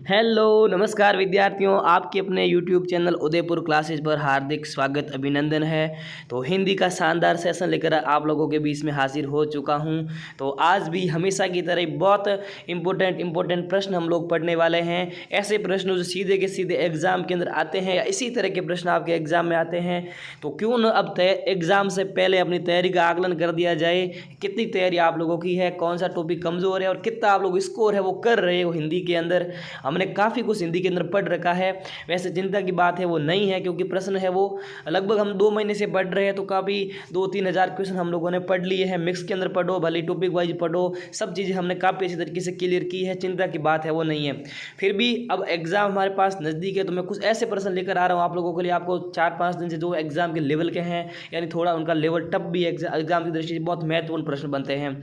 Hello नमस्कार विद्यार्थियों, आपके अपने यूट्यूब चैनल उदयपुर क्लासेस पर हार्दिक स्वागत अभिनंदन है। तो हिंदी का शानदार सेशन लेकर आप लोगों के बीच में हाजिर हो चुका हूं। तो आज भी हमेशा की तरह बहुत इम्पोर्टेंट प्रश्न हम लोग पढ़ने वाले हैं। ऐसे प्रश्न जो सीधे के सीधे एग्जाम के अंदर आते हैं या इसी तरह के प्रश्न आपके एग्जाम में आते हैं। तो क्यों न अब एग्जाम से पहले अपनी तैयारी का आकलन कर दिया जाए। कितनी तैयारी आप लोगों की है, कौन सा टॉपिक कमज़ोर है और कितना आप लोग स्कोर है वो कर रहे हो हिंदी के अंदर। हमने काफ़ी कुछ हिंदी के अंदर पढ़ रखा है। वैसे चिंता की बात है वो नहीं है, क्योंकि प्रश्न है वो लगभग हम 2 महीने से पढ़ रहे हैं। तो काफ़ी 2-3 हज़ार क्वेश्चन हम लोगों ने पढ़ लिए हैं। मिक्स के अंदर पढ़ो, भले टॉपिक वाइज पढ़ो, सब चीज़ें हमने काफ़ी अच्छी तरीके से क्लियर की है। चिंता की बात है वो नहीं है। फिर भी अब एग्ज़ाम हमारे पास नज़दीक है तो मैं कुछ ऐसे प्रश्न लेकर आ रहा हूँ आप लोगों के लिए। आपको 4-5 दिन से जो एग्ज़ाम के लेवल के हैं, यानी थोड़ा उनका लेवल टफ भी एग्ज़ाम की दृष्टि से बहुत महत्वपूर्ण प्रश्न बनते हैं।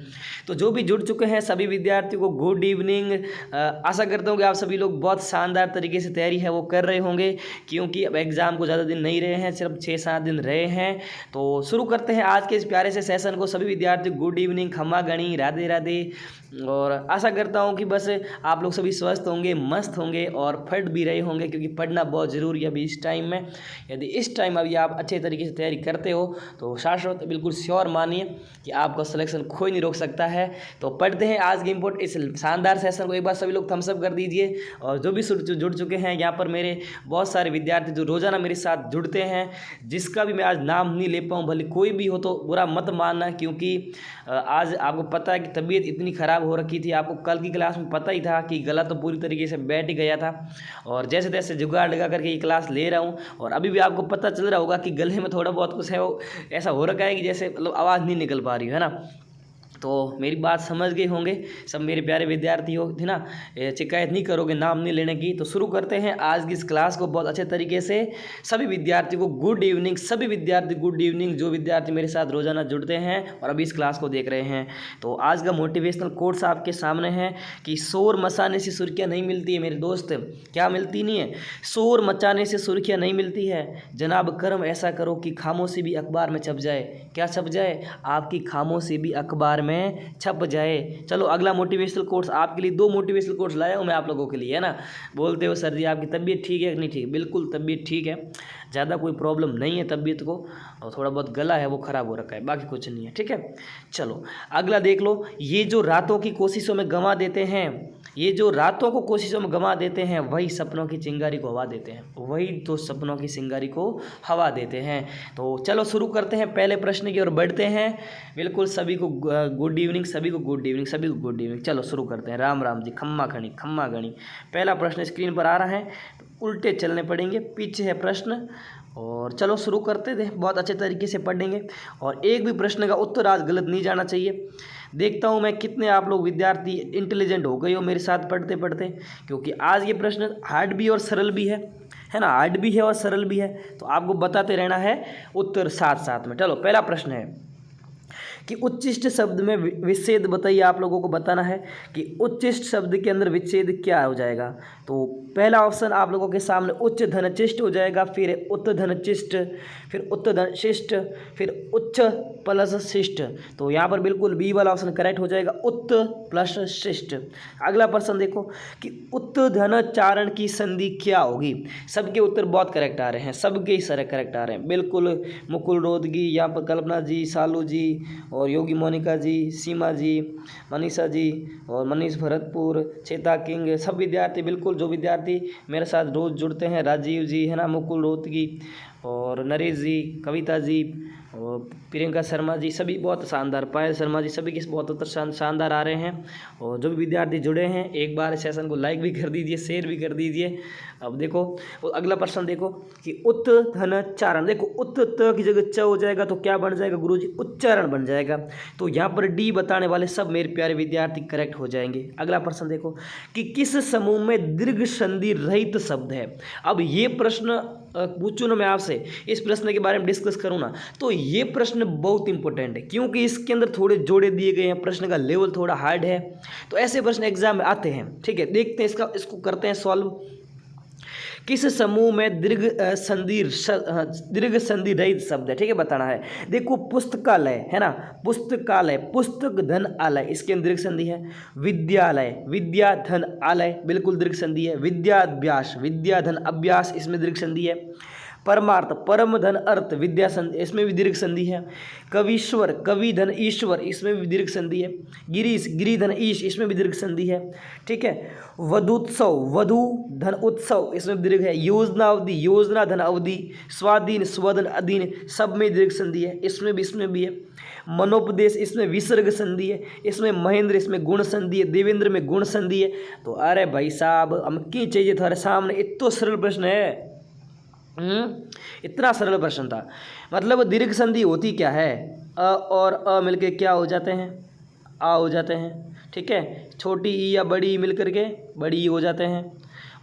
तो जो भी जुड़ चुके हैं सभी विद्यार्थियों को गुड इवनिंग। आशा करता हूँ कि आप सभी लोग बहुत शानदार तरीके से तैयारी है वो कर रहे होंगे, क्योंकि अब एग्ज़ाम को ज़्यादा दिन नहीं रहे हैं, सिर्फ 6-7 दिन रहे हैं। तो शुरू करते हैं आज के इस प्यारे से सेशन को। सभी विद्यार्थी गुड इवनिंग, खम्मा गणी, राधे राधे। और आशा करता हूँ कि बस आप लोग सभी स्वस्थ होंगे, मस्त होंगे और पढ़ भी रहे होंगे, क्योंकि पढ़ना बहुत ज़रूरी है अभी इस टाइम में। यदि इस टाइम अभी आप अच्छे तरीके से तैयारी करते हो तो शाश्वत बिल्कुल श्योर मानिए कि आपका सिलेक्शन कोई नहीं रोक सकता है। तो पढ़ते हैं आज के इम्पोर्ट इस शानदार सेशन को। एक बार सभी लोग थम्स अप कर दीजिए। और जो भी जुड़ चुके हैं यहाँ पर मेरे बहुत सारे विद्यार्थी जो रोज़ाना मेरे साथ जुड़ते हैं, जिसका भी मैं आज नाम नहीं ले पाऊँ, भले कोई भी हो तो बुरा मत मानना, क्योंकि आज आपको पता है कि तबीयत इतनी ख़राब हो रखी थी। आपको कल की क्लास में पता ही था कि गला तो पूरी तरीके से बैठ ही गया था, और जैसे तैसे जुगाड़ लगा करके ये क्लास ले रहा हूँ। और अभी भी आपको पता चल रहा होगा कि गले में थोड़ा बहुत कुछ है वो ऐसा हो रखा है कि जैसे मतलब आवाज़ नहीं निकल पा रही है ना। तो मेरी बात समझ गए होंगे सब मेरे प्यारे विद्यार्थी हो, थी ना। शिकायत नहीं करोगे नाम नहीं लेने की। तो शुरू करते हैं आज की इस क्लास को बहुत अच्छे तरीके से। सभी विद्यार्थियों को गुड इवनिंग, सभी विद्यार्थी गुड इवनिंग, जो विद्यार्थी मेरे साथ रोजाना जुड़ते हैं और अभी इस क्लास को देख रहे हैं। तो आज का मोटिवेशनल कोट्स आपके सामने है कि शोर मचाने से सुर्खियाँ नहीं मिलती है मेरे दोस्त। क्या मिलती नहीं है? शोर मचाने से सुर्खियाँ नहीं मिलती है। जनाब कर्म ऐसा करो कि खामोशी भी अखबार में छप जाए। क्या छप जाए? आपकी खामोशी भी अखबार में छप जाए। चलो अगला मोटिवेशनल कोर्स आपके लिए 2 मोटिवेशनल कोर्स लाया हूँ मैं आप लोगों के लिए, है ना। बोलते हो सर जी आपकी तबीयत ठीक है कि नहीं ठीक? बिल्कुल तबीयत ठीक है, ज़्यादा कोई प्रॉब्लम नहीं है तबीयत को, और थोड़ा बहुत गला है वो ख़राब हो रखा है, बाकी कुछ नहीं है, ठीक है। चलो अगला देख लो। ये जो रातों की कोशिशों में गंवा देते हैं, ये जो रातों को कोशिशों में गंवा देते हैं, वही सपनों की चिंगारी को हवा देते हैं। वही तो सपनों की चिंगारी को हवा देते हैं। तो चलो शुरू करते हैं पहले प्रश्न की ओर बढ़ते हैं। बिल्कुल सभी को गुड इवनिंग, सभी को गुड इवनिंग, सभी को गुड इवनिंग। चलो शुरू करते हैं। राम राम जी, खम्मा घनी खम्मा घनी। पहला प्रश्न स्क्रीन पर आ रहा है, तो उल्टे चलने पड़ेंगे, पीछे है प्रश्न। और चलो शुरू करते थे, बहुत अच्छे तरीके से पढ़ेंगे और एक भी प्रश्न का उत्तर आज गलत नहीं जाना चाहिए। देखता हूँ मैं कितने आप लोग विद्यार्थी इंटेलिजेंट हो गए हो मेरे साथ पढ़ते पढ़ते, क्योंकि आज ये प्रश्न हार्ड भी और सरल भी है ना। हार्ड भी है और सरल भी है, तो आपको बताते रहना है उत्तर साथ साथ में। चलो पहला प्रश्न है कि उच्चिष्ट शब्द में विच्छेद बताइए। आप लोगों को बताना है कि उच्चिष्ट शब्द के अंदर विच्छेद क्या हो जाएगा। तो पहला ऑप्शन आप लोगों के सामने उच्च धनचिष्ट हो जाएगा, फिर उत्त धनचिष्ट, फिर उत्त धनशिष्ट, फिर उच्च प्लस शिष्ट। तो यहाँ पर बिल्कुल बी वाला ऑप्शन करेक्ट हो जाएगा, उत्त प्लस शिष्ट। अगला प्रश्न देखो कि उत्त धन चारण की संधि क्या होगी। सबके उत्तर बहुत करेक्ट आ रहे हैं, सबके ही सारे करेक्ट आ रहे हैं बिल्कुल। मुकुल रोदगी, यहाँ पर कल्पना जी, सालू जी और योगी मोनिका जी, सीमा जी, मनीषा जी और मनीष भरतपुर, चेता किंग, सब विद्यार्थी बिल्कुल जो विद्यार्थी मेरे साथ रोज़ जुड़ते हैं, राजीव जी, है ना, मुकुल रोहतगी और नरेश जी, कविता जी और प्रियंका शर्मा जी, सभी बहुत शानदार, पायल शर्मा जी, सभी के बहुत उत्तर शानदार आ रहे हैं। और जो भी विद्यार्थी जुड़े हैं एक बार इस सेशन को लाइक भी कर दीजिए, शेयर भी कर दीजिए। अब देखो अगला प्रश्न देखो कि उत्त धन चारण। देखो उत्त त की जगह च हो जाएगा तो क्या बन जाएगा गुरुजी? उच्चारण बन जाएगा। तो यहाँ पर डी बताने वाले सब मेरे प्यारे विद्यार्थी करेक्ट हो जाएंगे। अगला प्रश्न देखो कि किस समूह में दीर्घ संधि रहित शब्द है। अब ये प्रश्न पूछूँ ना मैं आपसे, इस प्रश्न के बारे में डिस्कस करूँ ना, तो ये प्रश्न बहुत इंपॉर्टेंट है, क्योंकि इसके अंदर थोड़े जोड़े दिए गए हैं, प्रश्न का लेवल थोड़ा हार्ड है। तो ऐसे प्रश्न एग्जाम में आते हैं, ठीक है। देखते हैं इसको करते हैं सॉल्व किस समूह में दीर्घ संधि रहित शब्द है, ठीक है, बताना है। देखो पुस्तकालय है ना, पुस्तकालय, पुस्तक धन आलय, इसके अंदर दीर्घ संधि है। विद्यालय, विद्या धन आलय, बिल्कुल दीर्घ संधि है। विद्याभ्यास, विद्या धन अभ्यास, इसमें दीर्घ संधि है। परमार्थ, परम धन अर्थ, विद्या संधि, इसमें भी दीर्घ संधि है। कवीश्वर, कवि धन ईश्वर, इसमें भी दीर्घ संधि है। गिरीश, गिरी धन ईश, इसमें भी दीर्घ संधि है, ठीक है। वधुत्सव, वधु धन उत्सव, इसमें भी दीर्घ है। योजना अवधि, योजना धन अवधि। स्वाधीन, स्वधन अधीन, सब में दीर्घ संधि है, इसमें भी है। मनोपदेश, इसमें विसर्ग संधि है। इसमें महेंद्र, इसमें गुण संधि है। देवेंद्र में गुण संधि है। तो अरे भाई साहब, हम क्या चाहिए तुम्हारे सामने, इतना सरल प्रश्न है। इतना सरल प्रश्न था। मतलब दीर्घ संधि होती क्या है, अ और अ मिलके क्या हो जाते हैं, आ हो जाते हैं, ठीक है। छोटी ई या बड़ी ई मिलकर के बड़ी ई हो जाते हैं,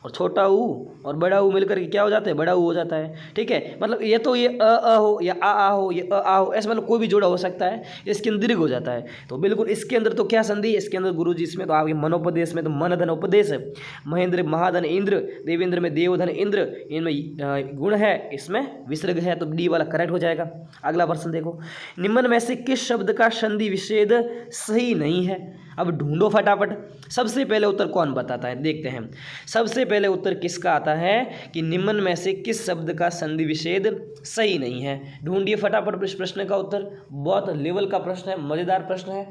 और छोटा ऊ और बड़ा ऊ मिलकर के क्या हो जाता है, बड़ा ऊ हो जाता है, ठीक है। मतलब ये तो ये अ हो या आ हो, ये आ हो, ऐसे मतलब कोई भी जोड़ा हो सकता है, इसके अंदर दीर्घ हो जाता है। तो बिल्कुल इसके अंदर तो क्या संधि है, इसके अंदर गुरुजी, इसमें तो आपके मनोपदेश में तो मन धन उपदेश है। महेंद्र महाधन इंद्र, देवेंद्र में देवधन इंद्र, इनमें गुण है, इसमें विसर्ग है, तो डी वाला करेक्ट हो जाएगा। अगला प्रश्न देखो, निम्न में से किस शब्द का संधि विच्छेद सही नहीं है। अब ढूंढो फटाफट। सबसे पहले उत्तर कौन बताता है, देखते हैं। सबसे पहले उत्तर किसका आता है कि निम्न में से किस शब्द का संधि विच्छेद सही नहीं है। ढूंढिए फटाफट इस प्रश्न का उत्तर। बहुत लेवल का प्रश्न है, मजेदार प्रश्न है,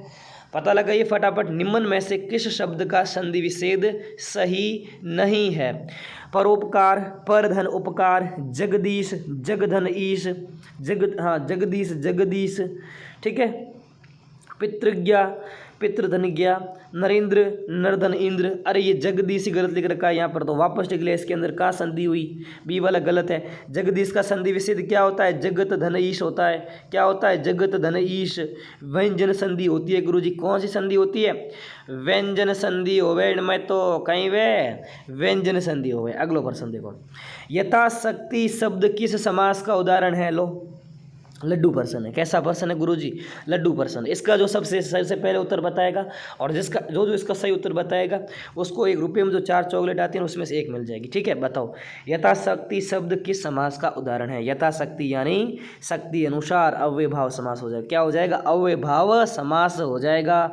पता लगाइए फटाफट। निम्न में से किस शब्द का संधि विच्छेद सही नहीं है। परोपकार, परधन उपकार, जगदीश, जगधन ईश, जगदीश जगदीश, ठीक है। पितृज्ञा, पितृधनज्ञा, नरेंद्र, नरधन इंद्र। अरे ये जगदीश गलत लिख रखा है यहाँ पर, तो वापस लिख लिया। इसके अंदर कहाँ संधि हुई, बी वाला गलत है। जगदीश का संधि विच्छेद क्या होता है, जगत धन ईश होता है। क्या होता है, जगत धन ईश। व्यंजन संधि होती है गुरुजी, कौन सी संधि होती है, व्यंजन संधि होवे, मैं तो कहीं वे व्यंजन संधि होवे। अगलो प्रश्न देखो, यथाशक्ति शब्द किस समास का उदाहरण है। लो लड्डू पर्सन है। कैसा पर्सन है गुरुजी, लड्डू पर्सन। इसका जो सबसे पहले उत्तर बताएगा, और जिसका जो इसका सही उत्तर बताएगा उसको ₹1 में जो 4 चॉकलेट आती है उसमें से 1 मिल जाएगी, ठीक है। बताओ, यथाशक्ति शब्द किस समास का उदाहरण है। यथाशक्ति यानी शक्ति अनुसार, अव्ययभाव समास हो जाएगा। क्या हो जाएगा, अव्ययभाव समास हो जाएगा।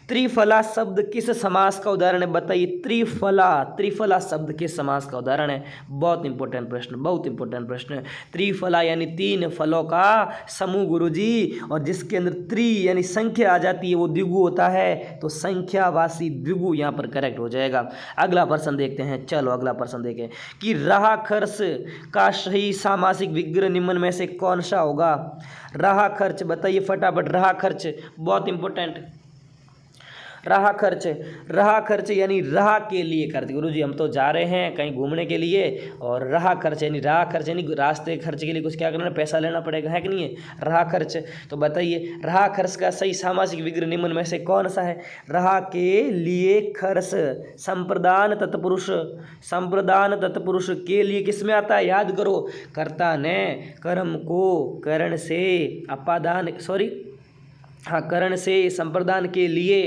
त्रिफला शब्द किस समास का उदाहरण है, बताइए। त्रिफला, त्रिफला शब्द किस समास का उदाहरण है। बहुत इंपॉर्टेंट प्रश्न, बहुत इंपॉर्टेंट प्रश्न है। त्रिफला यानी 3 फलों का समूह गुरुजी, और जिसके अंदर त्रि यानी संख्या आ जाती है वो द्विगु होता है, तो संख्यावासी द्विगु यहाँ पर करेक्ट हो जाएगा। अगला प्रश्न देखते हैं, चलो अगला प्रश्न देखें कि रहा खर्च का सही सामासिक विग्रह निम्न में से कौन सा होगा। रहा खर्च, बताइए फटाफट। रहा खर्च बहुत इंपॉर्टेंट। रहा खर्च, रहा खर्च यानी रहा के लिए खर्च। गुरुजी हम तो जा रहे हैं कहीं घूमने के लिए, और रहा खर्च यानी रहा खर्च यानी रास्ते खर्च के लिए कुछ क्या करना, पैसा लेना पड़ेगा, है कि नहीं है, रहा खर्च। तो बताइए रहा खर्च का सही सामासिक विग्रह निम्न में से कौन सा है। रहा के लिए खर्च, संप्रदान तत्पुरुष, संप्रदान तत्पुरुष के लिए किस में आता है, याद करो, कर्ता ने कर्म को करण से अपादान, करण से, संप्रदान के लिए,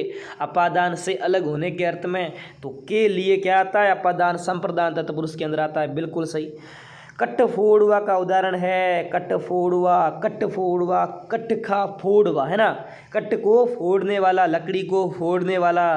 अपादान से अलग होने के अर्थ में, तो के लिए क्या आता है, अपादान, संप्रदान तत्पुरुष के अंदर आता है, बिल्कुल सही। कटफोड़वा का उदाहरण है, कटफोड़वा, कटफोड़वा, कट खा फोड़वा, है ना, कट को फोड़ने वाला, लकड़ी को फोड़ने वाला,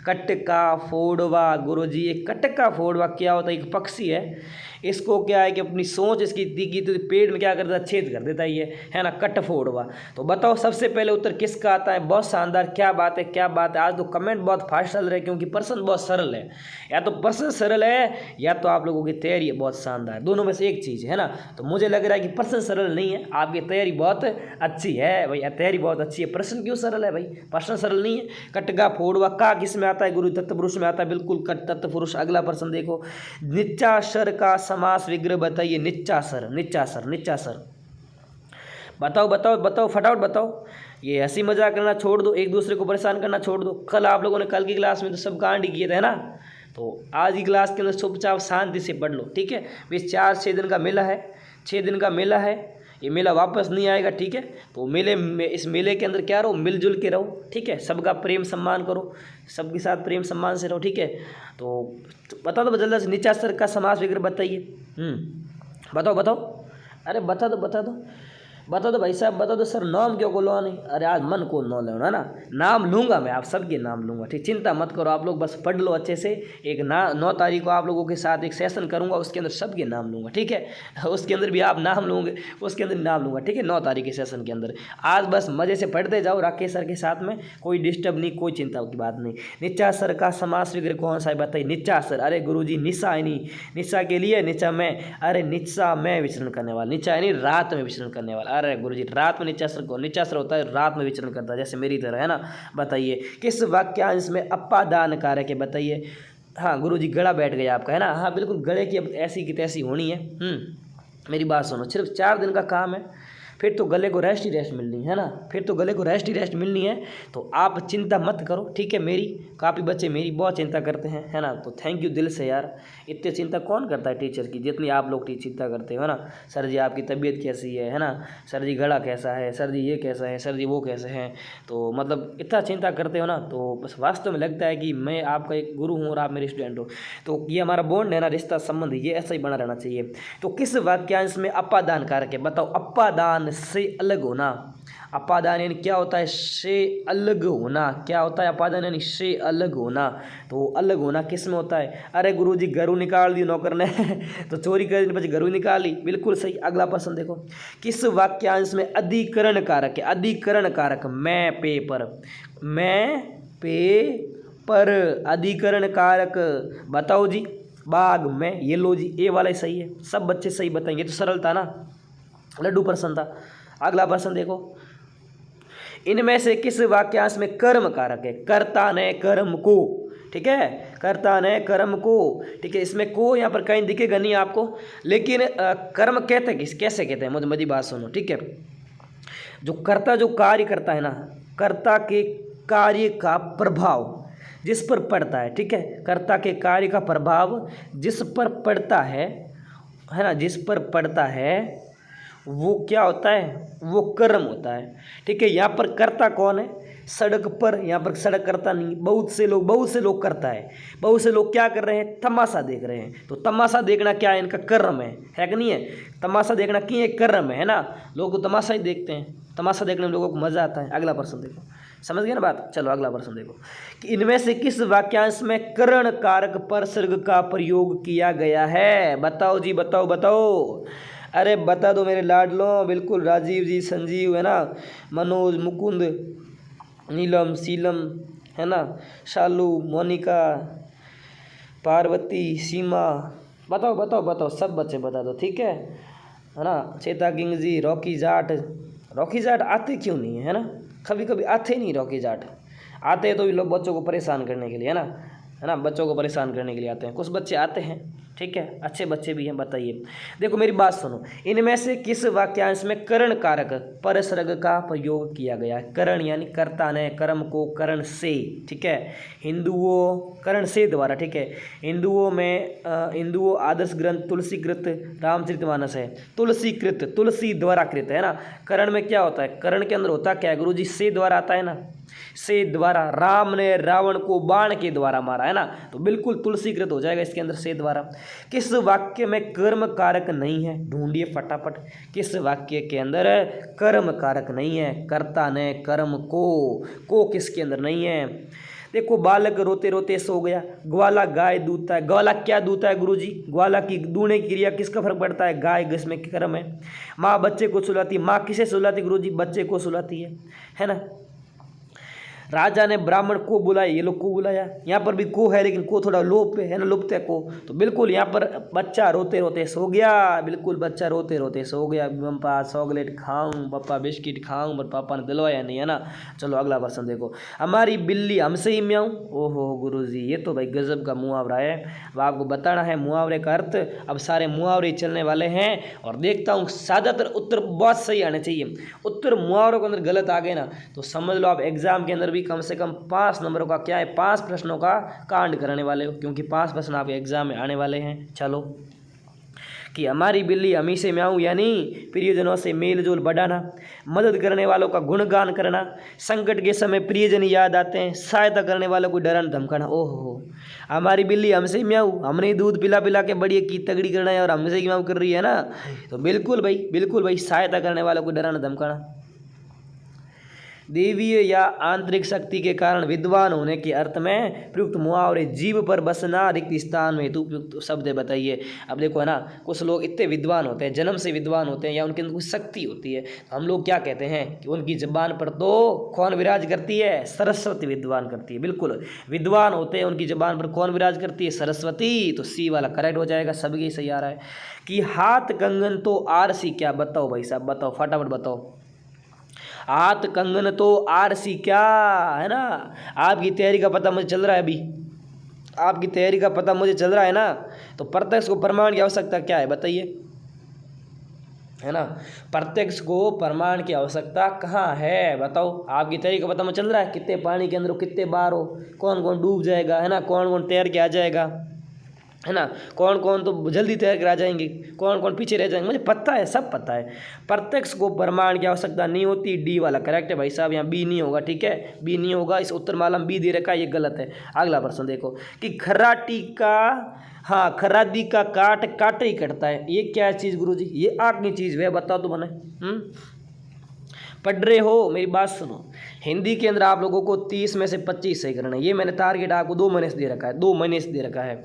कट का फोड़वा। गुरुजी ये कट का फोड़वा क्या होता है, एक पक्षी है, इसको क्या है कि अपनी सोच इसकी दिखी तो पेड़ में क्या करता है, छेद कर देता ही है ना, कट फोड़वा। तो बताओ सबसे पहले उत्तर किसका आता है। बहुत शानदार, क्या बात है, क्या बात है। आज तो कमेंट बहुत फास्ट चल रहे हैं क्योंकि प्रश्न बहुत सरल है, या तो प्रश्न सरल है या तो आप लोगों की तैयारी बहुत शानदार, दोनों में से एक चीज़ है ना। तो मुझे लग रहा है कि प्रश्न सरल नहीं है, आपकी तैयारी बहुत अच्छी है भाई, तैयारी बहुत अच्छी है। प्रश्न क्यों सरल है भाई, प्रश्न सरल नहीं है। कटका फोड़वा का किस में आता है गुरु, तत्पुरुष में आता है, बिल्कुल कट तत्पुरुष। अगला प्रश्न देखो, निच्चासर का समास विग्रह बताइए। निच्चासर, निच्चासर, निच्चासर, बताओ बताओ बताओ फटाफट बताओ। ये हंसी मजाक करना छोड़ दो, एक दूसरे को परेशान करना छोड़ दो। कल आप लोगों ने कल की क्लास में तो सब कांड ही किए थे ना, तो आज की क्लास के अंदर चुपचाप शांति से पढ़ लो, ठीक है। इस 4-6 दिन का मेला है, 6 दिन का मेला है, ये मेला वापस नहीं आएगा, ठीक है। तो मेले में, इस मेले के अंदर क्या रहो, मिलजुल के रहो, ठीक है। सबका प्रेम सम्मान करो, सबके साथ प्रेम सम्मान से रहो, ठीक है। तो बता दो जल्दी से नीचा स्तर का समास वगैरह बताइए। बताओ बताओ, अरे बता दो भाई साहब, बता दो सर, नाम क्यों को लो नहीं? अरे आज मन को न लो, है ना, नाम लूँगा मैं, आप सबके नाम लूँगा, ठीक, चिंता मत करो आप लोग, बस पढ़ लो अच्छे से। एक 9 तारीख को आप लोगों के साथ एक सेशन करूँगा, उसके अंदर सबके नाम लूँगा, ठीक है। उसके अंदर भी आप नाम लूँगे, उसके अंदर नाम लूँगा, ठीक है, 9 तारीख के सेशन के अंदर। आज बस मज़े से पढ़ते जाओ राकेश सर के साथ में, कोई डिस्टर्ब नहीं, कोई चिंता की बात नहीं। निचा सर का समास वगैरह कौन सा है बताइए। निचा सर, अरे गुरुजी निशा है नहीं, निशा के लिए निचा में, अरे निशा में विचरण करने वाला, निचा है नहीं रात में विचरण करने वाला। अरे गुरुजी रात में निचास्त्र को, निचास्त्र होता है रात में विचरण करता है, जैसे मेरी तरह, है ना। बताइए किस वाक्यांश में अपादान कारक है, बताइए। हाँ गुरुजी गला बैठ गया आपका, है ना। हाँ बिल्कुल, गले की अब ऐसी की तैसी होनी है। मेरी बात सुनो, सिर्फ 4 दिन का काम है, फिर तो गले को रेस्ट ही रेस्ट मिलनी है ना, फिर तो गले को रेस्ट ही रेस्ट मिलनी है। तो आप चिंता मत करो, ठीक है। मेरी काफ़ी बच्चे मेरी बहुत चिंता करते हैं, है ना। तो थैंक यू दिल से यार, इतनी चिंता कौन करता है टीचर की जितनी आप लोग चिंता करते हो, है ना। सर जी आपकी तबीयत कैसी है ना, सर जी गला कैसा है, सर जी ये कैसा है, सर जी वो कैसे हैं, तो मतलब इतना चिंता करते हो ना। तो बस वास्तव में लगता है कि मैं आपका एक गुरु हूँ और आप मेरे स्टूडेंट हो। तो ये हमारा बॉन्ड है ना, रिश्ता संबंध, ये ऐसा ही बना रहना चाहिए। तो किस वाक्यांश में अपादान कारक है, बताओ। अपादान से अलग होना, अपादान यानी क्या होता है, से अलग होना। क्या होता है अपादान यानी से अलग होना। तो अलग होना किस में होता है? अरे गुरुजी घरू निकाल दी नौकर ने तो चोरी कर दी, घरू निकाली, बिल्कुल सही। अगला प्रश्न देखो, किस वाक्यांश में अधिकरण कारक है? अधिकरण कारक, मैं पे पर, मैं पे पर, अधिकरण कारक बताओ जी। बाग में, ये लो जी, ए वाला ही सही है, सब बच्चे सही बताएंगे, तो सरल था ना, लड्डू प्रश्न था। अगला प्रश्न देखो, इनमें से किस वाक्यांश में कर्म कारक है? कर्ता ने कर्म को, ठीक है, कर्ता ने कर्म को, ठीक है। इसमें को यहाँ पर कहीं दिखेगा नहीं आपको, लेकिन कर्म कहते किस, कैसे कहते हैं, मुझे मेरी बात सुनो, ठीक है। जो कर्ता जो कार्य करता है ना, कर्ता के कार्य का प्रभाव जिस पर पड़ता है, ठीक है, कर्ता के कार्य का प्रभाव जिस पर पड़ता है ना, जिस पर पड़ता है वो क्या होता है, वो कर्म होता है, ठीक है। यहाँ पर कर्ता कौन है? सड़क पर, यहाँ पर सड़क करता नहीं, बहुत से लोग करता है। बहुत से लोग क्या कर रहे हैं? तमाशा देख रहे हैं। तो तमाशा देखना क्या है? इनका कर्म है कि नहीं है? तमाशा देखना की एक कर्म है ना, लोग तो तमाशा ही देखते हैं, तमाशा देखने में लोगों को मजा आता है। अगला प्रश्न देखो, समझ गए ना बात। चलो अगला प्रश्न देखो कि इनमें से किस वाक्यांश में करण कारक पर सर्ग का प्रयोग किया गया है? बताओ जी, बताओ। अरे बता दो मेरे लाडलों, बिल्कुल राजीव जी, संजीव, है ना, मनोज, मुकुंद, नीलम, शीलम, है ना, शालू, मोनिका, पार्वती, सीमा, बताओ, सब बच्चे बता दो, ठीक है ना। चेता किंग जी, रॉकी जाट आते क्यों नहीं है ना? कभी आते नहीं रॉकी जाट, आते हैं तो भी लोग बच्चों को परेशान करने के लिए, है ना, बच्चों को परेशान करने के लिए आते हैं। कुछ बच्चे आते हैं, ठीक है, अच्छे बच्चे भी हैं। बताइए, देखो मेरी बात सुनो, इनमें से किस वाक्यांश में करण कारक परसर्ग का प्रयोग किया गया? करण यानी कर्ता ने कर्म को करण से, ठीक है, हिंदुओं करण से द्वारा, ठीक है। हिंदुओं आदर्श ग्रंथ तुलसीकृत रामचरितमानस है, तुलसीकृत, तुलसी द्वारा कृत, है ना। करण में क्या होता है? करण के अंदर होता क्या है गुरुजी? से द्वारा आता है ना, से द्वारा। राम ने रावण को बाण के द्वारा मारा, है ना, तो बिल्कुल तुलसीकृत हो जाएगा इसके अंदर, से द्वारा। किस वाक्य में कर्म कारक नहीं है? ढूंढिए फटाफट, किस वाक्य के अंदर कर्म कारक नहीं है? कर्ता ने कर्म को किसके अंदर नहीं है? देखो, बालक रोते रोते सो गया, ग्वाला गाय दूधता है। ग्वाला क्या दूधता है गुरुजी? ग्वाला की दूने की क्रिया किसका फर्क पड़ता है? गाय, जिसमें कर्म है। माँ बच्चे को सुलाती है, माँ किसे सुलाती गुरुजी? बच्चे को सुलाती है ना। राजा ने ब्राह्मण को बुलाया, ये लोग को बुलाया, यहाँ पर भी को है लेकिन को थोड़ा लोप पे है ना, लुप्त है को। तो बिल्कुल यहाँ पर बच्चा रोते रोते सो गया, बिल्कुल बच्चा रोते रोते सो गया। पप्पा चॉकलेट खाऊं, पप्पा बिस्किट खाऊं, पर पापा ने दिलवाया नहीं, है ना। चलो अगला प्रश्न देखो, हमारी बिल्ली हमसे ही म्याऊं। ओहो गुरुजी, ये तो भाई गजब का मुहावरा है। अब आपको बताना है मुहावरे का अर्थ। अब सारे मुहावरे चलने वाले हैं और देखता हूँ ज़्यादातर उत्तर बहुत सही आने चाहिए। उत्तर मुहावरों के अंदर गलत आ गए ना तो समझ लो आप एग्जाम के अंदर कम से कम 5 नंबरों का क्या है, 5 प्रश्नों का कांड कराने वाले हो, क्योंकि 5 प्रश्न आपके एग्जाम में आने वाले हैं। चलो, कि हमारी बिल्ली हमी से म्याऊं यानी प्रियजनों से मेल जोल बढ़ाना, मदद करने वालों का गुणगान करना, संकट के समय प्रियजन याद आते हैं, सहायता करने वालों को डराना धमकाना। ओहो, हमारी बिल्ली हमसे म्याऊं, हमने दूध पिला पिला के बड़ी की तगड़ी करना है और हमसे म्याऊं कर रही है ना, तो बिल्कुल भाई सहायता करने वालों को डराना धमकाना। देवीय या आंतरिक शक्ति के कारण विद्वान होने के अर्थ में प्रयुक्त मुहावरे जीव पर बसना, रिक्त स्थान में हेतु उपयुक्त शब्द बताइए। अब देखो है ना, कुछ लोग इतने विद्वान होते हैं, जन्म से विद्वान होते हैं या उनके अंदर कुछ शक्ति होती है, तो हम लोग क्या कहते हैं कि उनकी जबान पर तो कौन विराज करती है? सरस्वती विद्वान करती है। बिल्कुल विद्वान होते हैं, उनकी जबान पर कौन विराज करती है? सरस्वती। तो सी वाला करेक्ट हो जाएगा, सबके सही आ रहा है। कि हाथ कंगन तो आरसी क्या? बताओ भाई साहब, बताओ फटाफट बताओ। हाथ कंगन तो आरसी क्या है ना। आपकी तैयारी का पता मुझे चल रहा है, अभी आपकी तैयारी का पता मुझे चल रहा है ना। तो प्रत्यक्ष को प्रमाण की आवश्यकता क्या है बताइए, है ना। प्रत्यक्ष को प्रमाण की आवश्यकता कहाँ है बताओ। आपकी तैयारी का पता मुझे चल रहा है, कितने पानी के अंदर हो, कितने बार हो, कौन कौन डूब जाएगा, है ना, कौन कौन तैर के आ जाएगा, है ना, कौन कौन तो जल्दी तैयार करा जाएंगे, कौन कौन पीछे रह जाएंगे, मुझे पता है, सब पता है। प्रत्यक्ष को प्रमाण की आवश्यकता नहीं होती। डी वाला करेक्ट है भाई साहब, यहाँ बी नहीं होगा, ठीक है, बी नहीं होगा। इस उत्तरमाला में बी दे रखा है, ये गलत है। अगला प्रश्न देखो कि खर्राटी का, हाँ, खर्रादी का काट काटे ही कटता है, ये क्या चीज़ गुरुजी? ये आग की चीज़ है, बताओ तो मैंने। पढ़ रहे हो, मेरी बात सुनो। हिंदी के अंदर आप लोगों को 30 में से 25 सही करना है। ये मैंने टारगेट आपको 2 महीने से दे रखा है, 2 महीने से दे रखा है।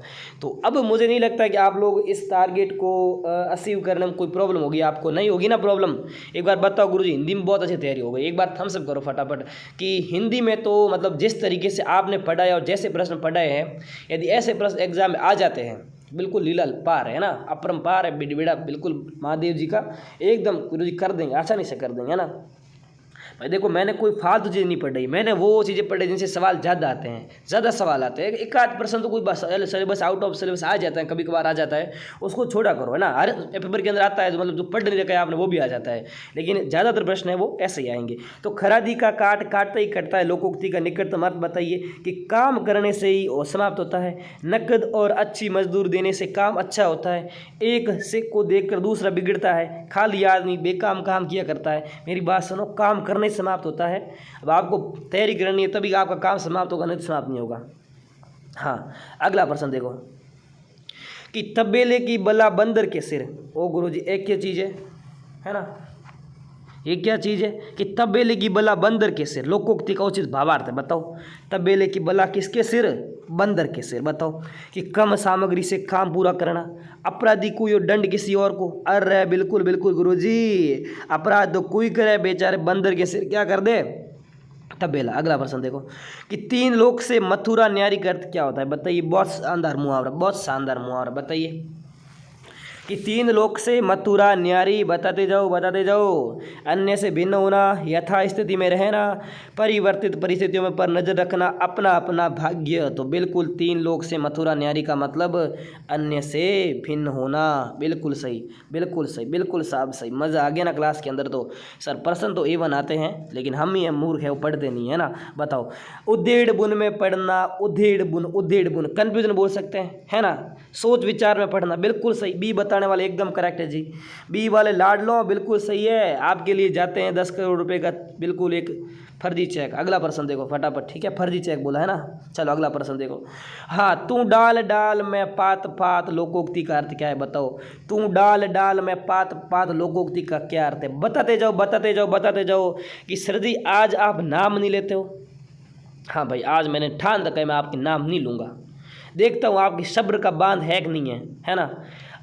तो अब मुझे नहीं लगता कि आप लोग इस टारगेट को अचीव करने में कोई प्रॉब्लम होगी, आपको नहीं होगी ना प्रॉब्लम। एक बार बताओ गुरुजी, हिंदी में बहुत अच्छी तैयारी हो गई, एक बार थम्स अप करो फटाफट कि हिंदी में तो मतलब जिस तरीके से आपने पढ़ा है और जैसे प्रश्न पढ़ाए हैं, यदि ऐसे प्रश्न एग्जाम में आ जाते हैं, बिल्कुल लीला पार है ना, अपरंपार है, बेड़ा बिल्कुल महादेव जी का, एकदम गुरुजी कर देंगे, आसानी से कर देंगे, है ना। भाई देखो, मैंने कोई फालतू चीज़ नहीं पढ़ी, मैंने वो चीज़ें पढ़ी जिनसे सवाल ज़्यादा आते हैं, ज़्यादा सवाल आते हैं। एक आध % तो कोई सिलेबस आउट ऑफ सिलेबस आ जाता है, कभी कभार आ जाता है, उसको छोड़ा करो, है ना। हर पेपर के अंदर आता है जो मतलब जो पढ़ नहीं रखा है आपने वो भी आ जाता है, लेकिन ज़्यादातर प्रश्न है वो ऐसे ही आएंगे। तो खरादी का काट काटता ही कटता है, लोकोक्ति का निकटतम अर्थ बताइए। कि काम करने से ही और समाप्त होता है, नकद और अच्छी मजदूर देने से काम अच्छा होता है, एक से को देखकर दूसरा बिगड़ता है, खाली आदमी बेकाम काम किया करता है। मेरी बात सुनो, काम करने समाप्त होता है। अब आपको तैयारी करनी है तभी आपका काम समाप्त होगा, नहीं तो समाप्त नहीं होगा। हाँ, अगला प्रश्न देखो कि तबेले की बला बंदर के सिर। ओ गुरुजी, एक क्या चीज़ है ना, ये क्या चीज़ है कि तबेले की बला बंदर के सिर, लोकोक्ति का उचित भावार्थ है, बताओ। तबेले की बला किसके सिर? बंदर के सिर। बताओ कि कम सामग्री से काम पूरा करना, अपराधी को यो दंड किसी और को। अरे बिल्कुल बिल्कुल गुरुजी, अपराध तो कोई करे, बेचारे बंदर के सिर क्या कर दे? तबेला। अगला प्रश्न देखो कि 3 लोक से मथुरा न्यारी का अर्थ क्या होता है बताइए। बहुत शानदार मुहावरा, बहुत शानदार मुहावरा, बताइए कि 3 लोक से मथुरा न्यारी, बताते जाओ बताते जाओ। अन्य से भिन्न होना, यथा स्थिति में रहना, परिवर्तित परिस्थितियों में पर नजर रखना, अपना अपना भाग्य। तो बिल्कुल 3 लोक से मथुरा न्यारी का मतलब अन्य से भिन्न होना। बिल्कुल सही, बिल्कुल सही, बिल्कुल साहब सही। मज़ा आ गया ना क्लास के अंदर। तो सर प्रश्न तो A1 आते हैं, लेकिन हम ही मूर्ख है, वो पढ़ते नहीं है ना। बताओ, उधेड़ बुन में पढ़ना, उधेड़ बुन कन्फ्यूजन बोल सकते हैं, है ना। सोच विचार में पढ़ना, बिल्कुल सही। बी बताने वाले एकदम करेक्ट है जी, बी वाले लाड लो, बिल्कुल सही है। आपके लिए जाते हैं 10 करोड़ रुपए का बिल्कुल एक फर्जी चेक। अगला प्रश्न देखो फटाफट, ठीक है, फर्जी चेक बोला है ना। चलो अगला प्रश्न देखो। हाँ, तू डाल डाल में पात पात, लोकोक्ति का अर्थ क्या है बताओ। तू डाल डाल में पात पात, लोकोक्ति का क्या अर्थ है? बताते जाओ बताते जाओ बताते जाओ। कि सर जी आज आप नाम नहीं लेते हो। हाँ भाई, आज मैंने ठान रखा है, मैं आपके नाम नहीं लूँगा। देखता हूँ आपकी सब्र का बांध है कि नहीं है ना।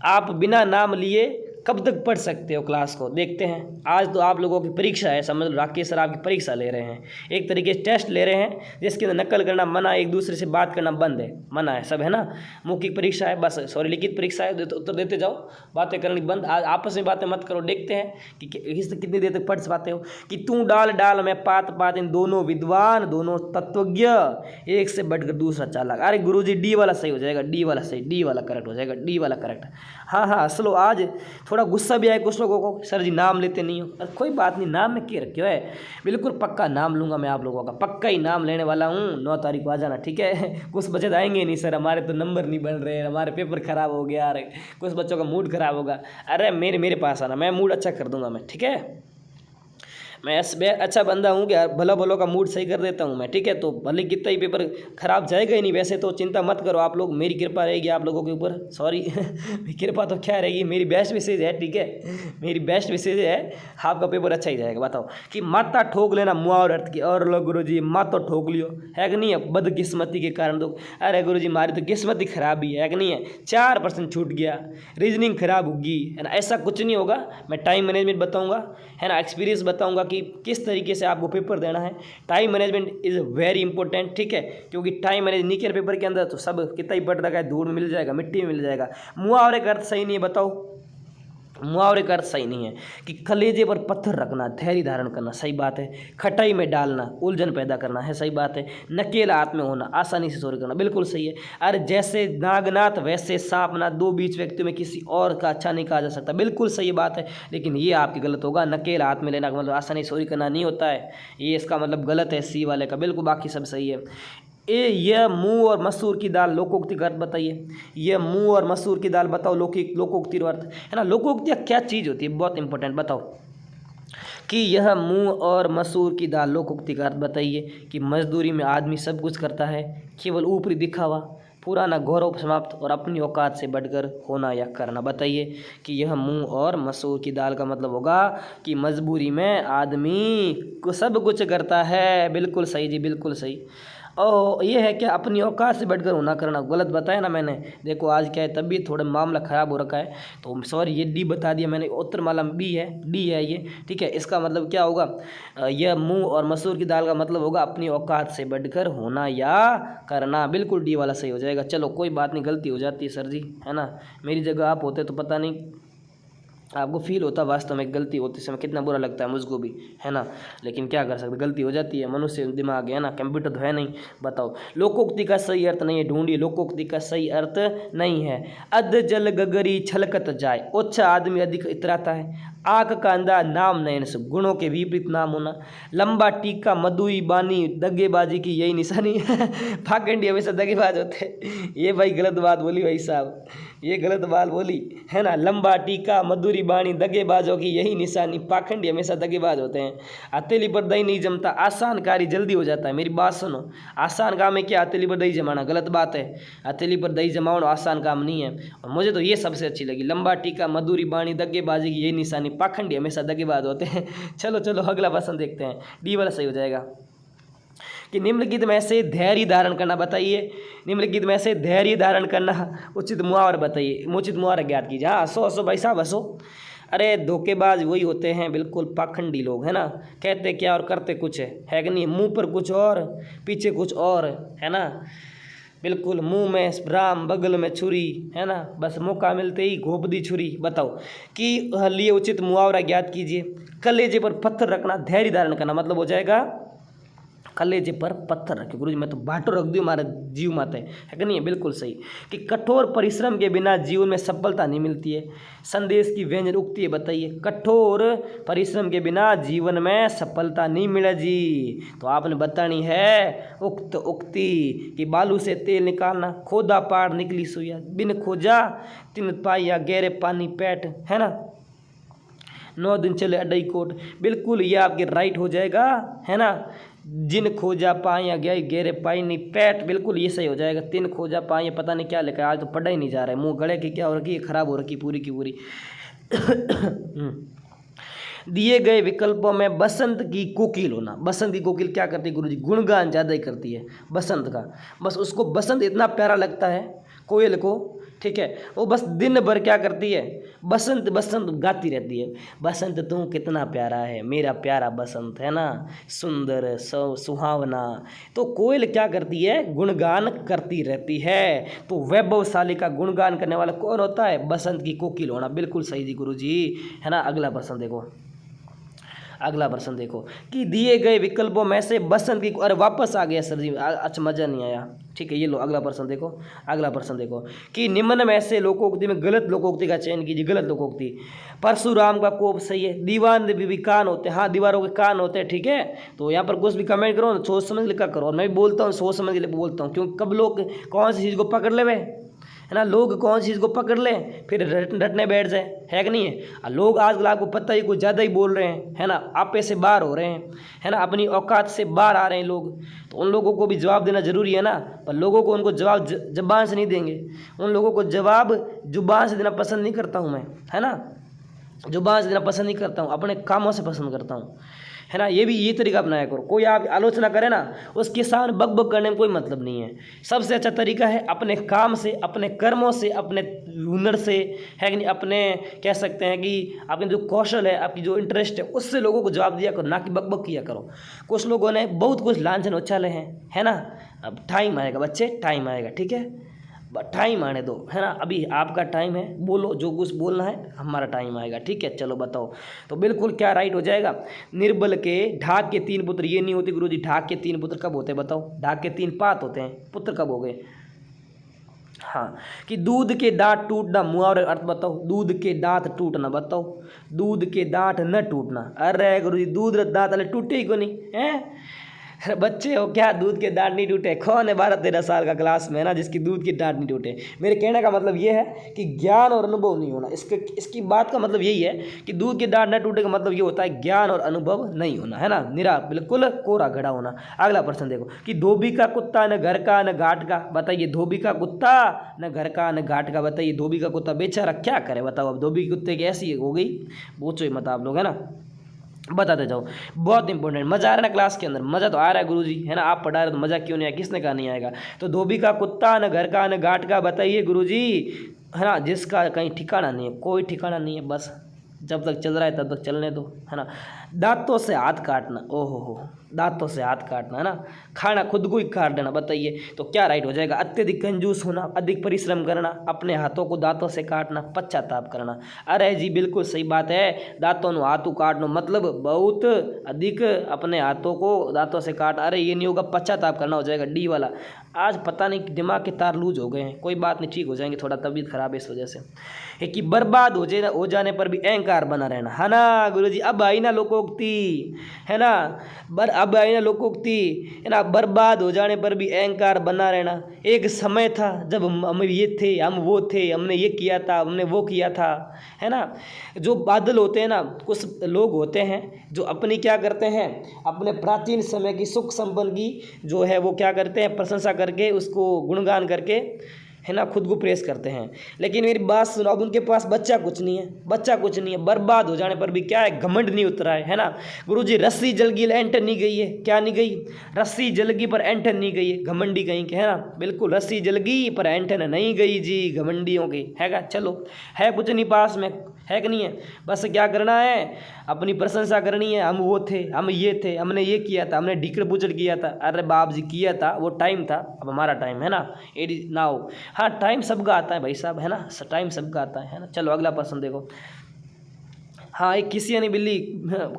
आप बिना नाम लिए कब तक पढ़ सकते हो क्लास को, देखते हैं। आज तो आप लोगों की परीक्षा है, समझ लो राकेश सर आपकी परीक्षा ले रहे हैं, एक तरीके से टेस्ट ले रहे हैं, जिसके अंदर नकल करना मना, एक दूसरे से बात करना बंद है, मना है सब, है ना। मौखिक परीक्षा है, बस सॉरी लिखित परीक्षा है, उत्तर देते जाओ, बातें करनी बंद, आपस में बातें मत करो। देखते हैं कि कितनी देर तक पढ़ पाते हो। कि तू डाल डाल में पात पात, इन दोनों विद्वान, दोनों तत्वज्ञ, एक से बढ़कर दूसरा चालाक। अरे गुरुजी डी वाला सही हो जाएगा, डी वाला सही, डी वाला करेक्ट हो जाएगा, डी वाला करेक्ट। हाँ हाँ, स्लो आज थोड़ा थोड़ा गुस्सा भी आया कुछ लोगों को, सर जी नाम लेते नहीं हो। अरे कोई बात नहीं, नाम में क्या रखे है, बिल्कुल पक्का नाम लूँगा मैं आप लोगों का, पक्का ही नाम लेने वाला हूँ। 9 तारीख को आ जाना, ठीक है। कुछ बच्चे आएंगे नहीं, सर हमारे तो नंबर नहीं बन रहे, हमारे पेपर ख़राब हो गया, अरे कुछ बच्चों का मूड ख़राब होगा। अरे मेरे पास आना, मैं मूड अच्छा कर दूँगा मैं, ठीक है। मैं अच्छा बंदा हूँ क्या, भला भलों का मूड सही कर देता हूँ मैं, ठीक है। तो भले कितना ही पेपर खराब जाएगा ही नहीं, वैसे तो चिंता मत करो आप लोग, मेरी कृपा रहेगी आप लोगों के ऊपर। सॉरी कृपा तो क्या रहेगी, मेरी बेस्ट विशेष है, ठीक है, मेरी बेस्ट विशेष है, आपका पेपर अच्छा ही जाएगा। बताओ कि माता ठोक लेना मुआवर अर्थ की, और लो गुरु जी माता ठोक लियो है कि नहीं है, बदकिस्मती के कारण तो। अरे गुरु जी हमारी तो किस्मत ही खराब ही है कि नहीं है, 4% छूट गया, रीजनिंग खराब होगी, है ना। ऐसा कुछ नहीं होगा, मैं टाइम मैनेजमेंट बताऊँगा, है ना, एक्सपीरियंस बताऊँगा कि किस तरीके से आपको पेपर देना है। Time management is very important, ठीक है, क्योंकि टाइम मैनेज नहीं किया पेपर के अंदर तो सब कितना ही पड़ रखा है, धूल में मिल जाएगा, मिट्टी में मिल जाएगा। मुहावरे का अर्थ सही नहीं है, बताओ मुहावरे का अर्थ सही नहीं है कि कलेजे पर पत्थर रखना, धैर्य धारण करना, सही बात है। खटाई में डालना, उलझन पैदा करना है, सही बात है। नकेला हाथ में होना, आसानी से चोरी करना, बिल्कुल सही है। अरे जैसे नागनाथ वैसे सांपनाथ, दो बीच व्यक्तियों में किसी और का अच्छा नहीं कहा जा सकता, बिल्कुल सही बात है। लेकिन ये आपकी गलत होगा, नकेला हाथ में लेना का मतलब आसानी से चोरी करना नहीं होता है, ये इसका मतलब गलत है सी वाले का, बिल्कुल बाकी सब सही है। यह मूंग और मसूर की दाल, लोकोक्ति का अर्थ बताइए। यह मूंग और मसूर की दाल बताओ, लोकोक्ति अर्थ, है ना। लोकोक्ति क्या चीज़ होती है, बहुत इंपॉर्टेंट, बताओ कि यह मूंग और मसूर की दाल, लोकोक्ति का अर्थ बताइए। कि मजदूरी में आदमी सब कुछ करता है, केवल ऊपरी दिखावा, पुराना गौरव समाप्त और अपनी औकात से बढ़कर होना या करना। बताइए कि यह मूंग और मसूर की दाल का मतलब होगा कि मजबूरी में आदमी को सब कुछ करता है, बिल्कुल सही जी, बिल्कुल सही। और ये है कि अपनी औकात से बढ़कर होना करना, गलत बताया ना मैंने। देखो आज क्या है, तब भी थोड़ा मामला ख़राब हो रखा है, तो सॉरी ये डी बता दिया मैंने, उत्तरमाला बी है, डी है ये, ठीक है। इसका मतलब क्या होगा, यह मूंग और मसूर की दाल का मतलब होगा अपनी औकात से बढ़कर होना या करना, बिल्कुल डी वाला सही हो जाएगा। चलो कोई बात नहीं, गलती हो जाती है सर जी, है ना, मेरी जगह आप होते तो पता नहीं आपको फील होता वास्तव में गलती होते समय कितना बुरा लगता है, मुझको भी, है ना। लेकिन क्या कर सकते, गलती हो जाती है, मनुष्य दिमाग है ना, कंप्यूटर तो है नहीं। बताओ लोकोक्ति का सही अर्थ नहीं है, ढूंढिए, लोकोक्ति का सही अर्थ नहीं है। अध जल गगरी छलकत जाए, ओछा आदमी अधिक इतराता है। आँख का अंधा नाम नयन से, गुणों के विपरीत नाम होना। लंबा टीका मधुई बानी, दगेबाजी की यही निशानी पाखंडी हमेशा दगेबाज होते हैं। ये भाई गलत बात बोली भाई साहब, ये गलत बात बोली, है ना। लंबा टीका मधुरी बाणी, दगेबाजों की यही निशानी, पाखंडी हमेशा दगेबाज होते हैं। हथेली पर दही नहीं जमता, आसान कार्य जल्दी हो जाता है। मेरी बात सुनो, आसान काम है क्या हथेली पर दही जमाना, गलत बात है। हथेली पर दही जमाओ आसान काम नहीं है। और मुझे तो ये सबसे अच्छी लगी, लंबा टीका मधुरी बाणी, दगेबाजी की यही निशानी, पाखंडी हमेशा दगेबाज होते हैं। चलो अगला प्रश्न देखते हैं, डी वाला सही हो जाएगा। कि निम्नलिखित में से धैर्य धारण करना, बताइए निम्नलिखित में से धैर्य धारण करना उचित मुहावरा बताइए, उचित मुहावरा ज्ञात कीजिए। हाँ हंसो भाई साहब हंसो। अरे धोखेबाज वही होते हैं, बिल्कुल पाखंडी लोग, है ना, कहते क्या और करते कुछ है कि नहीं, मुंह पर कुछ और पीछे कुछ और, है ना। बिल्कुल मुंह में राम बगल में छुरी, है ना, बस मौका मिलते ही घोंप दी छुरी। बताओ कि लिए उचित मुहावरा ज्ञात कीजिए। कलेजे पर पत्थर रखना, धैर्य धारण करना मतलब हो जाएगा कलेजे पर पत्थर रखे। गुरु जी मैं तो बाटो रख दूँ हमारा जीव माते है कि नहीं है, बिल्कुल सही। कि कठोर परिश्रम के बिना जीवन में सफलता नहीं मिलती है, संदेश की व्यंजन उक्ति है, बताइए। कठोर परिश्रम के बिना जीवन में सफलता नहीं मिले जी, तो आपने बतानी है उक्त उक्ति। कि बालू से तेल निकालना, खोदा पार निकली सुइया, बिन खोजा तिन पाइया, गहरे पानी पैठ, है ना। 9 दिन चले अडई कोट, बिल्कुल ये आपके राइट हो जाएगा, है ना। जिन खोजा पाया गया गहरे पाई नहीं पैट, बिल्कुल ये सही हो जाएगा। 3 खोजा पाए, पता नहीं क्या लिखा है, आज तो पढ़ा ही नहीं जा रहा है, मुंह गले की क्या हो रखी है, खराब हो रखी पूरी की पूरी। दिए गए विकल्पों में बसंत की कोकिल होना, बसंत की कोकिल क्या करती है गुरुजी, गुणगान ज़्यादा ही करती है बसंत का, बस उसको बसंत इतना प्यारा लगता है कोयल को, ठीक है। वो बस दिन भर क्या करती है, बसंत बसंत गाती रहती है। बसंत तू कितना प्यारा है मेरा प्यारा बसंत, है ना, सुंदर सुहावना। तो कोयल क्या करती है, गुणगान करती रहती है। तो वैभवशाली का गुणगान करने वाला कौन होता है, बसंत की कोकिल होना, बिल्कुल सही जी गुरुजी, है ना। अगला प्रश्न देखो, अगला प्रश्न देखो कि दिए गए विकल्पों में से बसंत की, अरे वापस आ गया सर जी, अच्छा मज़ा नहीं आया। ठीक है, ये लो अगला प्रश्न देखो। अगला प्रश्न देखो कि निम्न में से लोकोक्ति में गलत लोकोक्ति का चयन कीजिए। गलत लोकोक्ति, परशुराम का कोप सही है। दीवान भी कान होते हैं, हाँ दीवारों के कान होते हैं, ठीक है। तो यहाँ पर कुछ भी कमेंट करो, सोच समझ लिखा करो। और मैं भी बोलता हूँ सोच समझ के बोलता हूँ, क्योंकि कब लोग कौन सी चीज़ को पकड़ ले है ना, लोग कौन सी चीज़ को पकड़ ले फिर रटने बैठ जाए, है कि नहीं है। लोग आजकल आपको पता ही कुछ ज़्यादा ही बोल रहे हैं, है ना, आपे से बाहर हो रहे हैं, है ना, अपनी औकात से बाहर आ रहे हैं लोग। तो उन लोगों को भी जवाब देना ज़रूरी है ना, पर लोगों को उनको जवाब ज़बान से नहीं देंगे। उन लोगों को जवाब जुबान से देना पसंद नहीं करता हूँ मैं, है ना, जुबान से देना पसंद नहीं करता हूँ, अपने कामों से पसंद करता हूँ, है ना। ये तरीका अपनाया करो। कोई आप आलोचना करे ना, उसके सामने बक बक करने में कोई मतलब नहीं है। सबसे अच्छा तरीका है अपने काम से, अपने कर्मों से, अपने हुनर से, है कि नहीं, अपने कह सकते हैं कि आपके जो कौशल है, आपकी जो इंटरेस्ट है, उससे लोगों को जवाब दिया करो, ना कि बक बक किया करो। कुछ लोगों ने बहुत कुछ लांछन उछाले हैं, है ना। अब टाइम आएगा बच्चे, टाइम आएगा, ठीक है, टाइम आने दो, है ना। अभी आपका टाइम है, बोलो जो कुछ बोलना है, हमारा टाइम आएगा, ठीक है। चलो बताओ, तो बिल्कुल क्या राइट हो जाएगा। निर्बल के ढाक के 3 पुत्र, ये नहीं होती गुरुजी। ढाक के 3 पुत्र कब होते हैं बताओ। ढाक के 3 पात होते हैं, पुत्र कब हो गए। हाँ, कि दूध के दांत टूटना, मुहावरे अर्थ बताओ। दूध के दांत टूटना बताओ। दूध के दांत न टूटना, अरे गुरुजी दूध दांत वाले टूटे ही को नहीं है। बच्चे हो क्या, दूध के दांत नहीं टूटे। कौन है 12-13 साल का क्लास में, है ना, जिसकी दूध की दांत नहीं टूटे। मेरे कहने का मतलब ये है कि ज्ञान और अनुभव नहीं होना। इसकी बात का मतलब यही है कि दूध के दांत न टूटे का मतलब ये होता है ज्ञान और अनुभव नहीं होना, है ना, निरा बिल्कुल कोरा घड़ा होना। अगला प्रश्न देखो कि धोबी का कुत्ता न घर का न घाट का, बताइए। धोबी का कुत्ता न घर का न घाट का, बताइए। धोबी का कुत्ता बेचारा क्या करे बताओ। अब धोबी कुत्ते की ऐसी हो गई, पूछो ही मत आप लोग, है ना, बताते जाओ। बहुत इंपॉर्टेंट। मजा आ रहा है ना क्लास के अंदर, मजा तो आ रहा है गुरुजी, है ना। आप पढ़ा रहे तो मजा क्यों नहीं आया, किसने कहा नहीं आएगा। तो धोबी का कुत्ता न घर का न घाट का, बताइए गुरुजी, है ना, जिसका कहीं ठिकाना नहीं है, कोई ठिकाना नहीं है, बस जब तक चल रहा है तब तक चलने दो, है ना। दांतों से हाथ काटना, ओहो हो, दांतों से हाथ काटना, है ना, खाना खुद को ही काट देना, बताइए। तो क्या राइट हो जाएगा। अत्यधिक कंजूस होना, अधिक परिश्रम करना, अपने हाथों को दांतों से काटना, पश्चाताप करना। अरे जी बिल्कुल सही बात है। दांतों नु हाथों काटना मतलब बहुत अधिक अपने हाथों को दांतों से काट, अरे ये नहीं होगा, पश्चाताप करना हो जाएगा, डी वाला। आज पता नहीं दिमाग के तार लूज हो गए हैं, कोई बात नहीं, ठीक हो जाएंगे, थोड़ा तबीयत खराब है इस वजह से। एक कि बर्बाद हो जाने पर भी अहंकार बना रहना, है ना गुरुजी। अब आई ना लोकोक्ति, है ना, अब आई ना लोकोक्ति, है ना, बर्बाद हो जाने पर भी अहंकार बना रहना। एक समय था जब हम ये थे, हम वो थे, हमने ये किया था, हमने वो किया था, है ना। जो बादल होते हैं ना, कुछ लोग होते हैं जो अपनी क्या करते हैं, अपने प्राचीन समय की सुख संपन्न की जो है वो क्या करते हैं, प्रशंसा करके, उसको गुणगान करके, है ना, खुद को प्रेस करते हैं। लेकिन मेरी बात सुनो, अब उनके पास बच्चा कुछ नहीं है, बच्चा कुछ नहीं है, बर्बाद हो जाने पर भी क्या है, घमंड नहीं उतरा है ना। गुरुजी रस्सी जलगी एंटर नहीं गई है, क्या नहीं गई, रस्सी जलगी पर एंटर नहीं गई है, घमंडी कहीं के, है ना, बिल्कुल रस्सी जलगी पर एंटर नहीं गई जी, घमंडियों की, हैगा। चलो है कुछ नहीं पास में, है कि नहीं है, बस क्या करना है, अपनी प्रशंसा करनी है। हम वो थे, हम ये थे, हमने ये किया था, हमने ढिकड़ पुचड़ किया था, अरे बाप जी किया था, वो टाइम था, अब हमारा टाइम है ना, इट इज नाउ। हाँ टाइम सबका आता है भाई साहब, है ना, टाइम सबका आता है ना। चलो अगला प्रश्न देखो। हाँ, एक किसियानी बिल्ली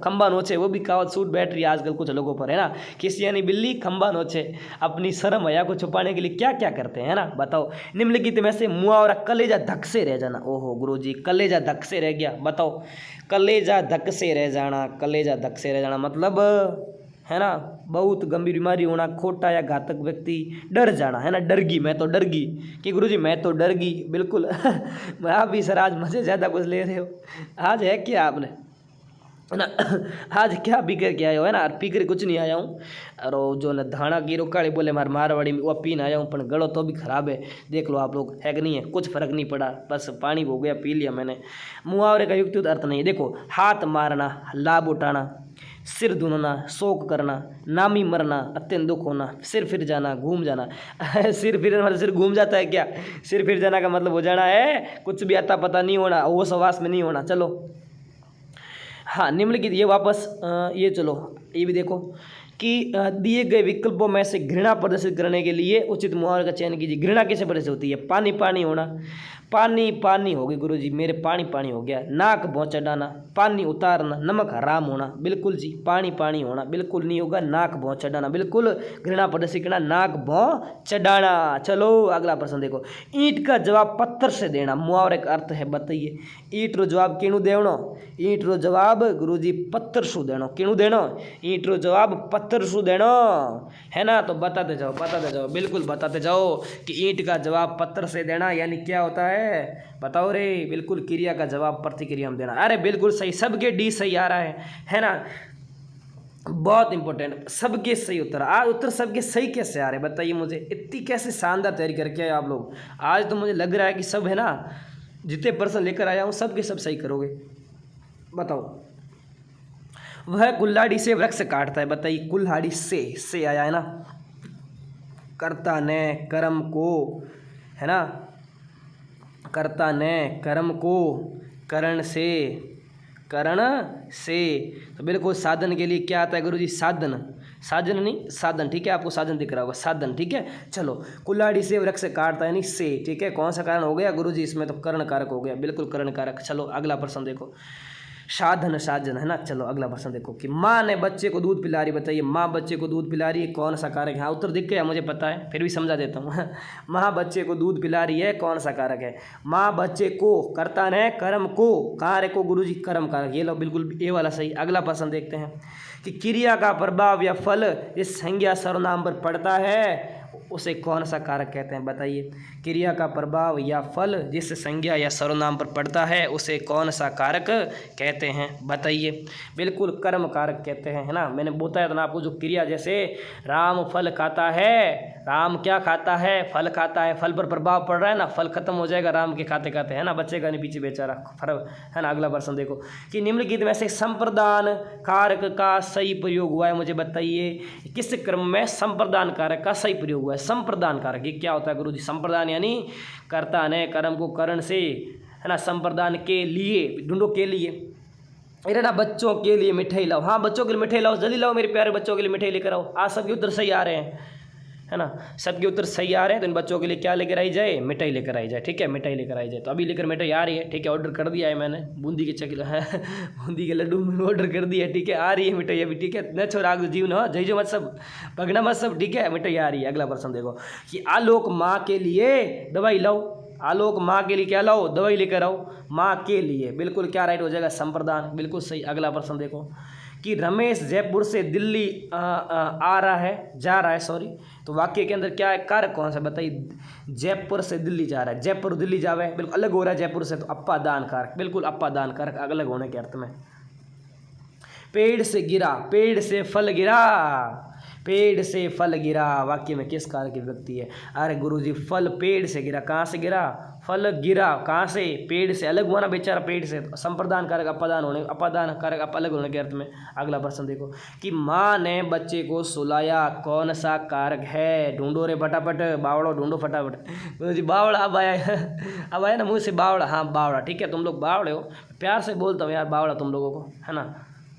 खंबा नोचे, वो भी कहावत सूट बैठ रही है आजकल कुछ लोगों पर, है ना। किसियानी बिल्ली खंबा नोचे, अपनी शर्म हया को छुपाने के लिए क्या क्या करते हैं, है ना, बताओ। निम्नलिखित में से मुहावरा कलेजा धक से रह जाना, ओहो गुरुजी कलेजा धक से रह गया, बताओ। कलेजा धक से रह जाना, कलेजा धक से रह जाना मतलब, है ना, बहुत गंभीर बीमारी होना, खोटा या घातक व्यक्ति, डर जाना, है ना, डरगी, मैं तो डरगी, कि गुरुजी मैं तो डरगी, बिल्कुल। आप भी सर आज मज़े ज़्यादा कुछ ले रहे हो, आज है क्या आपने, है ना, आज क्या पी कर के आए हो, है ना, पी कर कुछ नहीं आया हूँ। और वो जो न धाना की रोकाड़ी बोले मारवाड़ी में, वो पीन आया हूँ, पर गलो तो भी ख़राब है, देख लो आप लोग, है कि नहीं है, कुछ फ़र्क नहीं पड़ा, बस पानी हो गया, पी लिया मैंने। मुहावरे का युक्त अर्थ नहीं, देखो, हाथ मारना, लाभ उठाना, सिर धुनना, शोक करना, नामी मरना, अत्यंत दुख होना, सिर फिर जाना, घूम जाना। सिर फिर मतलब सिर घूम जाता है क्या, सिर फिर जाना का मतलब हो जाना है कुछ भी आता पता नहीं होना, वो सवास में नहीं होना। चलो हाँ, निम्नलिखित ये वापस ये चलो ये भी देखो कि दिए गए विकल्पों में से घृणा प्रदर्शित करने के लिए उचित मुहावरे का चयन कीजिए। घृणा कैसे प्रदर्शित होती है, पानी पानी होना, पानी पानी हो गई गुरुजी, मेरे पानी पानी हो गया। नाक भौं चढ़ाना, पानी उतारना, नमक हराम होना, बिल्कुल जी। पानी पानी होना बिल्कुल नहीं होगा। नाक भौं चढ़ाना बिल्कुल घृणा प्रदर्शित करना, नाक भौं चढ़ाना। चलो अगला प्रश्न देखो। ईंट का जवाब पत्थर से देना मुहावरे का अर्थ है, बताइए। ईंट रो जवाब किणु देनो? ईंट रो जवाब गुरुजी पत्थर सु देनो। किणु देनो? ईंट रो जवाब पत्थर सु देनो, है ना। तो बताते जाओ, बिल्कुल बताते जाओ कि ईंट का जवाब पत्थर से देना यानी क्या होता है, बताओ रे। बिल्कुल क्रिया का जवाब प्रतिक्रिया में देना। अरे बिल्कुल सही, सबके डी सही आ रहा है ना। बहुत इंपॉर्टेंट, सबके सही उत्तर। आज उत्तर सबके सही कैसे आ रहे हैं बताइए मुझे। इतनी कैसे शानदार तैयारी करके आए आप लोग। आज तो मुझे लग रहा है कि सब है ना, जितने प्रश्न लेकर आया हूँ सबके सब सही करोगे। बताओ। वह कुल्हाड़ी से वृक्ष काटता है, बताइए। कुल्हाड़ी से आया है ना। कर्ता ने कर्म को, है ना, कर्ता ने कर्म को करण से। तो बिल्कुल साधन के लिए क्या आता है गुरुजी? साधन नहीं, साधन, ठीक है। आपको साधन दिख रहा होगा, साधन, ठीक है। चलो, कुल्हाड़ी से वृक्ष काटता है यानी से, ठीक है। कौन सा कारण हो गया गुरुजी इसमें? तो कर्ण कारक हो गया, बिल्कुल कर्ण कारक। चलो अगला प्रश्न देखो। साधन, है ना। चलो अगला प्रश्न देखो कि माँ ने बच्चे को दूध पिला रही, बताइए। माँ बच्चे को दूध पिला रही है, कौन सा कारक है? हाँ, उत्तर दिख गया, मुझे पता है, फिर भी समझा देता हूँ। माँ बच्चे को दूध पिला रही है, कौन सा कारक है? माँ बच्चे को, कर्ता ने कर्म को, कार्य को गुरुजी कर्म कारक। ये लो बिल्कुल ये वाला सही। अगला प्रश्न देखते हैं कि क्रिया का प्रभाव या फल इस संज्ञा सर्वनाम पर पड़ता है, उसे कौन सा कारक कहते हैं, बताइए। क्रिया का प्रभाव या फल जिस संज्ञा या सर्वनाम पर पड़ता है उसे कौन सा कारक कहते हैं, बताइए। बिल्कुल कर्म कारक कहते हैं, है ना। मैंने बताया था ना आपको, जो क्रिया, जैसे राम फल खाता है, राम क्या खाता है? फल खाता है। फल पर प्रभाव पड़ रहा है ना, फल खत्म हो जाएगा राम के खाते खाते, है ना। बचेगा नहीं पीछे बेचारा, फर्क है ना। अगला प्रश्न देखो कि निम्नलिखित में से संप्रदान कारक का सही प्रयोग हुआ है, मुझे बताइए। किस क्रम में संप्रदान कारक का सही प्रयोग हुआ है? संप्रदान कारक ये क्या होता है गुरुजी? संप्रदान यानी कर्ता ने कर्म को करण से, है ना। संप्रदान के लिए, ढूंढो के लिए, अरे ना, बच्चों के लिए मिठाई लाओ। हाँ, बच्चों के लिए मिठाई लाओ, जल्दी लाओ मेरे प्यारे बच्चों के लिए मिठाई लेकर आओ। आज सबके उत्तर सही आ रहे हैं, है ना। सबके उत्तर सही आ रहे हैं, तो इन बच्चों के लिए क्या लेकर आई जाए? मिठाई लेकर आई जाए, ठीक है। मिठाई लेकर आई जाए, तो अभी लेकर मिठाई आ रही है, ठीक है। ऑर्डर कर दिया है मैंने, बूंदी के चकले है, बूंदी के लड्डू ऑर्डर कर दिया है, ठीक है। आ रही है मिठाई अभी, ठीक है। न छोड़ जीव न जय जो मत सब, भगना मत सब, ठीक है। मिठाई आ रही है। अगला प्रश्न देखो कि आलोक माँ के लिए दवाई लाओ। आलोक माँ के लिए क्या लाओ? दवाई लेकर आओ। माँ के लिए, बिल्कुल क्या राइट हो जाएगा? संप्रदान, बिल्कुल सही। अगला प्रश्न देखो कि रमेश जयपुर से दिल्ली आ रहा है, जा रहा है, सॉरी। तो वाक्य के अंदर क्या है? कारक कौन सा, बताइए। जयपुर से दिल्ली जा रहा है, जयपुर दिल्ली जावे, बिल्कुल अलग हो रहा है जयपुर से, तो अपादान कारक, बिल्कुल अपादान कारक, अलग होने के अर्थ में। पेड़ से गिरा, पेड़ से फल गिरा, पेड़ से फल गिरा, वाक्य में किस कारक की विभक्ति है? अरे गुरुजी, फल पेड़ से गिरा, कहाँ से गिरा? फल गिरा कहाँ से? पेड़ से, अलग हुआ ना बेचारा पेड़ से। तो संप्रदान कारक अपादान होने, अपादान कारक अलग होने के अर्थ में। अगला प्रश्न देखो कि माँ ने बच्चे को सुलाया, कौन सा कारक है? ढूंढो रे फटाफट, बावड़ो ढूंढो फटाफट। गुरुजी बावड़ा अब आया, अब आया ना मुँह से बावड़ा। हाँ बावड़ा, ठीक है। तुम लोग बावड़े हो, प्यार से बोलता हूँ यार बावड़ा तुम लोगों को, है ना।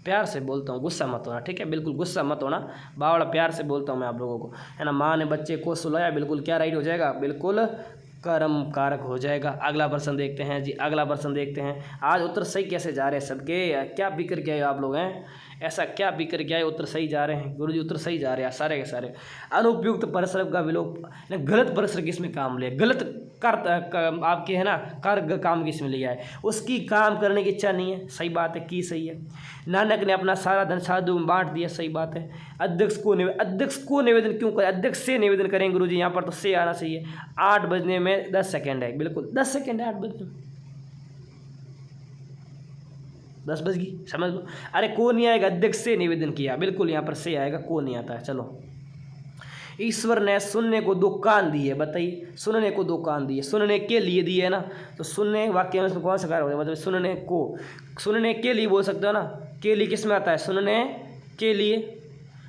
प्यार से बोलता हूँ, गुस्सा मत होना, ठीक है। बिल्कुल गुस्सा मत होना, बावड़ा प्यार से बोलता हूँ मैं आप लोगों को, है ना। माँ ने बच्चे को सुलाया, बिल्कुल क्या राइट हो जाएगा? बिल्कुल कर्म कारक हो जाएगा। अगला प्रश्न देखते हैं जी, अगला प्रश्न देखते हैं। आज उत्तर सही कैसे जा रहे हैं सबके? क्या फिक्र किया है आप लोग हैं? ऐसा क्या फिक्र किया है? उत्तर सही जा रहे हैं गुरुजी, उत्तर सही जा रहे हैं सारे के सारे। अनुपयुक्त परसर्ग का विलोप, गलत परसर्ग किसमें काम लिया? गलत कर आपके, है ना, कर काम किसमें लिया है? उसकी काम करने की इच्छा नहीं है, सही बात है, की सही है। नानक ने अपना सारा धन साधु में बांट दिया, सही बात है। अध्यक्ष को निवेदन क्यों करें? अध्यक्ष से निवेदन करें गुरुजी, यहाँ पर तो से आना चाहिए। 8 बजने में 10 सेकेंड है, बिल्कुल 10 सेकेंड है 8 बजने में, 10 बज गई, समझ लो। अरे को नहीं आएगा, अध्यक्ष से निवेदन किया, बिल्कुल यहाँ पर से आएगा, को नहीं आता है। चलो, ईश्वर ने सुनने को 2 कान दिए, बताइए। सुनने को 2 कान दिए, सुनने के लिए दिए है ना। तो सुनने वाक्य में कौन सा कार्य हो जाएगा? मतलब सुनने को, सुनने के लिए बोल सकते हो ना। के लिए किस में आता है? सुनने के लिए,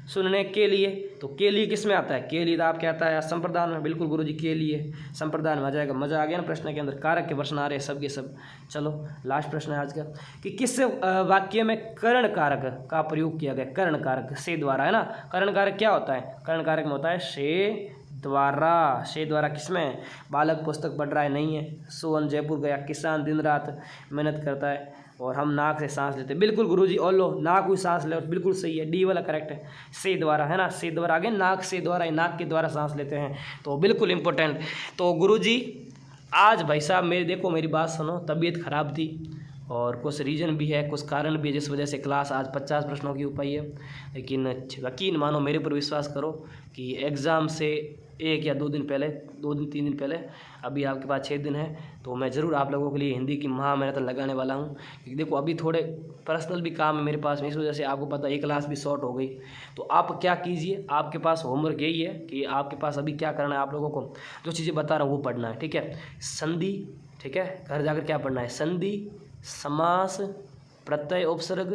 सुनने के लिए। तो के लिए किस में आता है? के लिए तो आप क्या आता है? संप्रदान में, बिल्कुल गुरुजी के लिए संप्रदान में आ जाएगा। मजा आ गया ना प्रश्न के अंदर, कारक के प्रश्न आ रहे हैं सब के सब। चलो लास्ट प्रश्न है आज का कि किस वाक्य में कर्ण कारक का प्रयोग किया गया? कर्ण कारक से द्वारा, है ना। कर्ण कारक क्या होता है? कर्ण कारक में होता है से द्वारा किसमें बालक पुस्तक पढ़ रहा है, नहीं है। सोहन जयपुर गया, किसान दिन रात मेहनत करता है और हम नाक से सांस लेते हैं। बिल्कुल गुरुजी, और लो नाक हुई सांस ले, बिल्कुल सही है, डी वाला करेक्ट है। से द्वारा है ना, से द्वारा आगे नाक से द्वारा, नाक के द्वारा सांस लेते हैं, तो बिल्कुल इंपॉर्टेंट। तो गुरुजी आज भाई साहब मेरी बात सुनो, तबीयत ख़राब थी और कुछ रीज़न भी है, कुछ कारण भी है जिस वजह से क्लास आज 50 प्रश्नों की हो पाई है। लेकिन यकीन मानो, मेरे पर विश्वास करो कि एग्ज़ाम से 1 या 2 दिन पहले, 2 दिन 3 दिन पहले, अभी आपके पास 6 दिन है, तो मैं ज़रूर आप लोगों के लिए हिंदी की महा मेहनत लगाने वाला हूँ। क्योंकि देखो अभी थोड़े पर्सनल भी काम है मेरे पास में, इस वजह से आपको पता है 1 क्लास भी शॉर्ट हो गई। तो आप क्या कीजिए, आपके पास होमवर्क यही है कि आपके पास अभी क्या करना है, आप लोगों को जो चीज़ें बता रहा हूँ वो पढ़ना है, ठीक है। संधि, ठीक है, घर जाकर क्या पढ़ना है, संधि, समास, प्रत्यय उपसर्ग,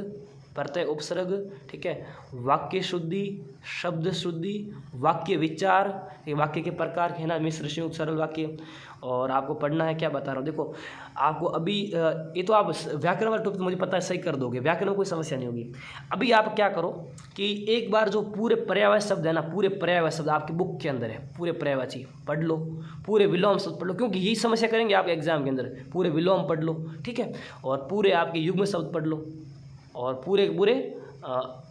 ठीक है, वाक्य शुद्धि, शब्द शुद्धि, वाक्य विचार, ये वाक्य के प्रकार के है ना, मिश्र संयुक्त सरल वाक्य। और आपको पढ़ना है, क्या बता रहा हूँ, देखो आपको अभी ये तो आप व्याकरण वाला टॉपिक मुझे पता है सही कर दोगे, व्याकरण में कोई समस्या नहीं होगी। अभी आप क्या करो कि एक बार जो पूरे पर्यायवाची शब्द है ना, पूरे पर्यायवाची शब्द आपकी बुक के अंदर है, पूरे पर्यायवाची पढ़ लो, पूरे विलोम शब्द पढ़ लो, क्योंकि यही समस्या करेंगे आप एग्जाम के अंदर। पूरे विलोम पढ़ लो, ठीक है, और पूरे आपके युग्म शब्द पढ़ लो, और पूरे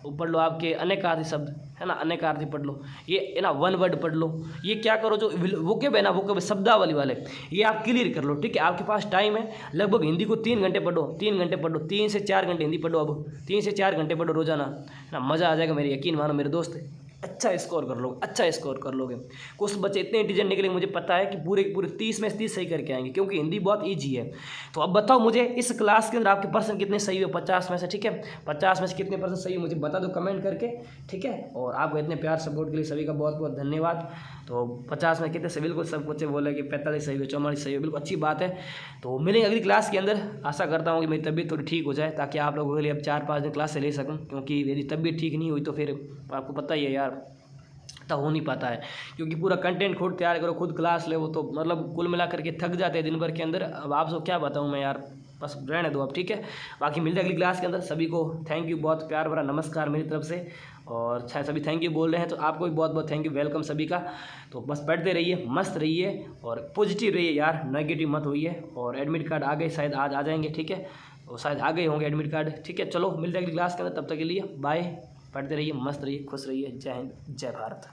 पढ़ लो आपके अनेकार्थी शब्द है ना, अनेकार्थी पढ़ लो, ये है ना, 1 वर्ड पढ़ लो। ये क्या करो, जो वोकेब है ना, वोकेब शब्दावली वाले, ये आप क्लियर कर लो, ठीक है। आपके पास टाइम है लगभग, हिंदी को 3 घंटे पढ़ो, 3 घंटे पढ़ो, 3 से 4 घंटे हिंदी पढ़ो, अब 3 से 4 घंटे पढ़ो रोजाना, है ना, मज़ा आ जाएगा मेरे, यकीन मानो मेरे दोस्त, अच्छा स्कोर कर लोगे। कुछ बच्चे इतने इंटेलिजेंट निकलेंगे, मुझे पता है कि पूरे 30 में से 30 सही करके आएंगे, क्योंकि हिंदी बहुत ईजी है। तो अब बताओ मुझे इस क्लास के अंदर आपके परसेंट कितने सही हो 50 में से, ठीक है, 50 में से कितने परसेंट सही हो मुझे बता दो कमेंट करके, ठीक है। और आपको इतने प्यार सपोर्ट के लिए सभी का बहुत बहुत धन्यवाद। तो 50 में कितने से, बिल्कुल सब कुछ बोले कि 45 सही हो, 44 सही हो, बिल्कुल अच्छी बात है। तो मिलेंगे अगली क्लास के अंदर, आशा करता हूँ कि मेरी तबीयत थोड़ी ठीक हो जाए, ताकि आप लोगों के लिए अब 4-5 दिन क्लास से ले सकूँ, क्योंकि यदि तबीयत ठीक नहीं हुई तो फिर आपको पता ही है यार, तो हो नहीं पाता है, क्योंकि पूरा कंटेंट खुद तैयार करो, खुद क्लास ले, वो तो मतलब कुल मिला करके थक जाते हैं दिन भर के अंदर। अब आपसे क्या बताऊँ मैं यार, बस रहने दो अब, ठीक है। बाकी मिलते हैं अगली क्लास के अंदर। सभी को थैंक यू, बहुत प्यार भरा नमस्कार मेरी तरफ से, और शायद सभी थैंक यू बोल रहे हैं, तो आपको भी बहुत बहुत थैंक यू, वेलकम सभी का। तो बस पढ़ते रहिए, मस्त रहिए और पॉजिटिव रहिए यार, नेगेटिव मत होइए। और एडमिट कार्ड आ गए, शायद आज आ जाएंगे, ठीक है, और शायद आ गए होंगे एडमिट कार्ड, ठीक है। चलो मिलते हैं अगली क्लास के अंदर, तब तक के लिए बाय, पढ़ते रहिए, मस्त रहिए, खुश रहिए, जय हिंद, जय भारत।